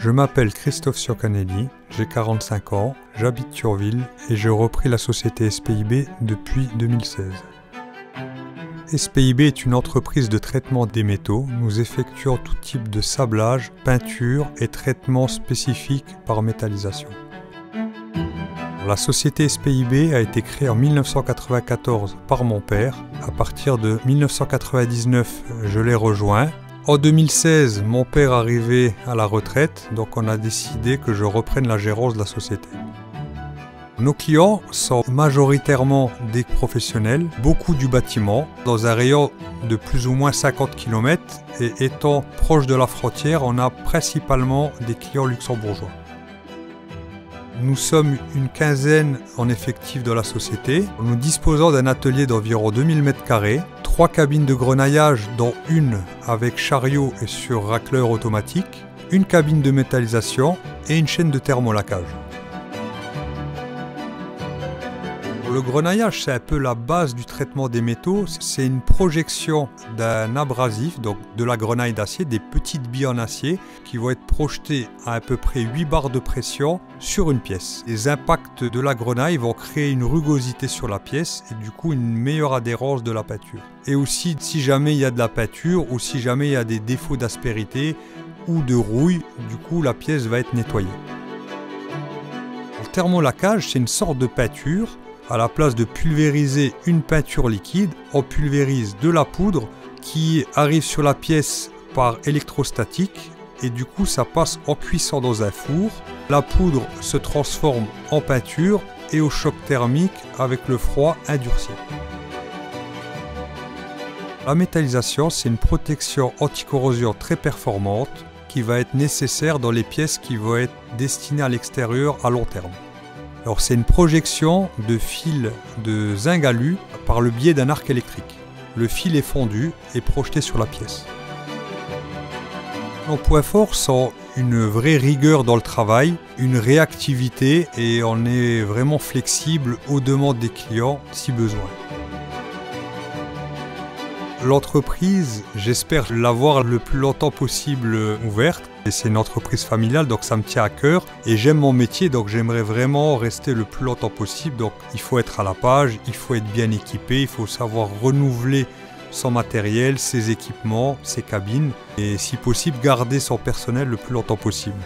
Je m'appelle Christophe Cioccanelli, j'ai 45 ans, j'habite Thionville et j'ai repris la société SPIB depuis 2016. SPIB est une entreprise de traitement des métaux. Nous effectuons tout type de sablage, peinture et traitement spécifique par métallisation. La société SPIB a été créée en 1994 par mon père. À partir de 1999, je l'ai rejoint. En 2016, mon père arrivait à la retraite, donc on a décidé que je reprenne la gérance de la société. Nos clients sont majoritairement des professionnels, beaucoup du bâtiment, dans un rayon de plus ou moins 50 km et étant proche de la frontière, on a principalement des clients luxembourgeois. Nous sommes une quinzaine en effectif de la société. Nous disposons d'un atelier d'environ 2000 m², 3 cabines de grenaillage dont une avec chariot et sur racleur automatique, une cabine de métallisation et une chaîne de thermolacage. Le grenaillage, c'est un peu la base du traitement des métaux. C'est une projection d'un abrasif, donc de la grenaille d'acier, des petites billes en acier qui vont être projetées à peu près 8 bars de pression sur une pièce. Les impacts de la grenaille vont créer une rugosité sur la pièce et du coup une meilleure adhérence de la peinture. Et aussi, si jamais il y a de la peinture ou si jamais il y a des défauts d'aspérité ou de rouille, du coup la pièce va être nettoyée. Le thermolacage, c'est une sorte de peinture. À la place de pulvériser une peinture liquide, on pulvérise de la poudre qui arrive sur la pièce par électrostatique et du coup ça passe en cuisson dans un four. La poudre se transforme en peinture et au choc thermique avec le froid endurci. La métallisation, c'est une protection anti-corrosion très performante qui va être nécessaire dans les pièces qui vont être destinées à l'extérieur à long terme. Alors c'est une projection de fil de zinc alu par le biais d'un arc électrique. Le fil est fondu et projeté sur la pièce. Nos points forts sont une vraie rigueur dans le travail, une réactivité et on est vraiment flexible aux demandes des clients si besoin. L'entreprise, j'espère l'avoir le plus longtemps possible ouverte. Et c'est une entreprise familiale, donc ça me tient à cœur. Et j'aime mon métier, donc j'aimerais vraiment rester le plus longtemps possible. Donc il faut être à la page, il faut être bien équipé, il faut savoir renouveler son matériel, ses équipements, ses cabines. Et si possible, garder son personnel le plus longtemps possible.